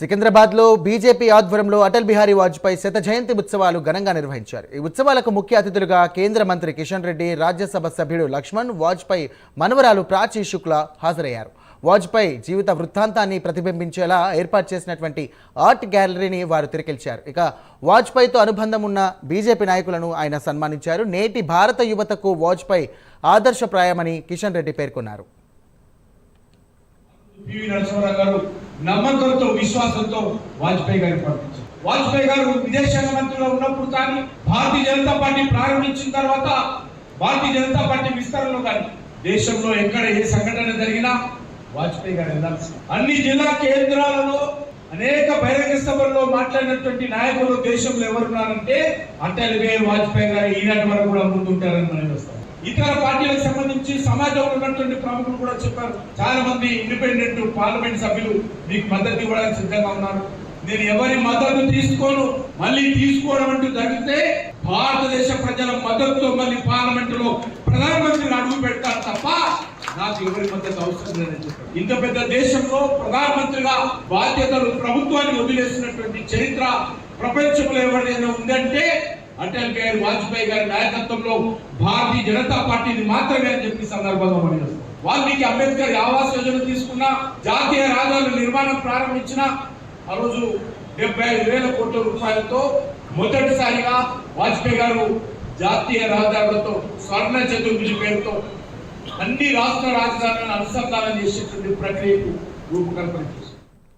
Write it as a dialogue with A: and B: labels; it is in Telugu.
A: సికింద్రాబాద్లో బీజేపీ ఆధ్వర్యంలో అటల్ బిహారీ వాజ్పేయి శత జయంతి ఉత్సవాలు ఘనంగా నిర్వహించారు. ఈ ఉత్సవాలకు ముఖ్య అతిథులుగా కేంద్ర మంత్రి కిషన్ రెడ్డి, రాజ్యసభ సభ్యుడు లక్ష్మణ్, వాజ్పేయి మనవరాలు ప్రాచీ శుక్లా హాజరయ్యారు. వాజ్పేయి జీవిత వృత్తాంతాన్ని ప్రతిబింబించేలా ఏర్పాటు చేసినటువంటి ఆర్ట్ గ్యాలరీని వారు తిరికెళ్చారు. ఇక వాజ్పేయితో అనుబంధం ఉన్న బీజేపీ నాయకులను ఆయన సన్మానించారు. నేటి భారత యువతకు వాజ్పేయి ఆదర్శప్రాయమని కిషన్ రెడ్డి పేర్కొన్నారు.
B: నమ్మకంతో విశ్వాసంతో వాజ్పేయి గారిని పంపించారు. వాజ్పేయి గారు విదేశాంగ మంత్రిగా ఉన్నప్పుడు కానీ, భారతీయ జనతా పార్టీ ప్రారంభించిన తర్వాత, భారతీయ జనతా పార్టీ విస్తరణలో కానీ దేశంలో ఎక్కడ ఏ సంఘటన జరిగినా వాజ్పేయి గారు వెళ్ళాల్సి, అన్ని జిల్లా కేంద్రాలలో అనేక బహిరంగ సభల్లో మాట్లాడినటువంటి నాయకులు దేశంలో ఎవరున్నారంటే అటల్ బిహారీ వాజ్పేయి గారు ఈనాటి వరకు కూడా ముందుంటారని మనం వస్తాం. ఇతర పార్టీలకు సంబంధించి సమాజంలో ఉన్నటువంటి ప్రముఖులు కూడా చెప్పారు. చాలా మంది ఇండిపెండెంట్ పార్లమెంట్ సభ్యులు మీకు మద్దతు ఇవ్వడానికి సిద్ధంగా ఉన్నారు. నేను ఎవరి మద్దతు మళ్ళీ తీసుకోవడం అంటూ జరిగితే భారతదేశ ప్రజల మద్దతుతో మళ్ళీ పార్లమెంటులో ప్రధానమంత్రిని అడుగు పెడతారు తప్ప నాకు ఎవరి మద్దతు అవసరం లేదని చెప్పారు. ఇంత పెద్ద దేశంలో ప్రధానమంత్రిగా బాధ్యతలు ప్రభుత్వాన్ని వదిలేసినటువంటి చరిత్ర ప్రపంచంలో ఎవరైనా ఉందంటే అటల్ బిహారీ వాజ్పేయి గారి నాయకత్వంలో భారతీయ జనతా పార్టీని మాత్రమే అని చెప్పి సందర్భంగా మనం వాల్మీకి అంబేద్కర్ ఆవాస్ యోజన తీసుకున్న, జాతీయ రహదారుల నిర్మాణం ప్రారంభించిన, ఆ రోజు 75,000 కోట్ల రూపాయలతో మొదటిసారిగా వాజ్పేయి గారు జాతీయ రహదారులతో స్వర్ణ చతుర్భుజ పేరుతో అన్ని రాష్ట్ర రాజధానులను అనుసంధానం చేసేటువంటి ప్రక్రియకు రూపకల్పన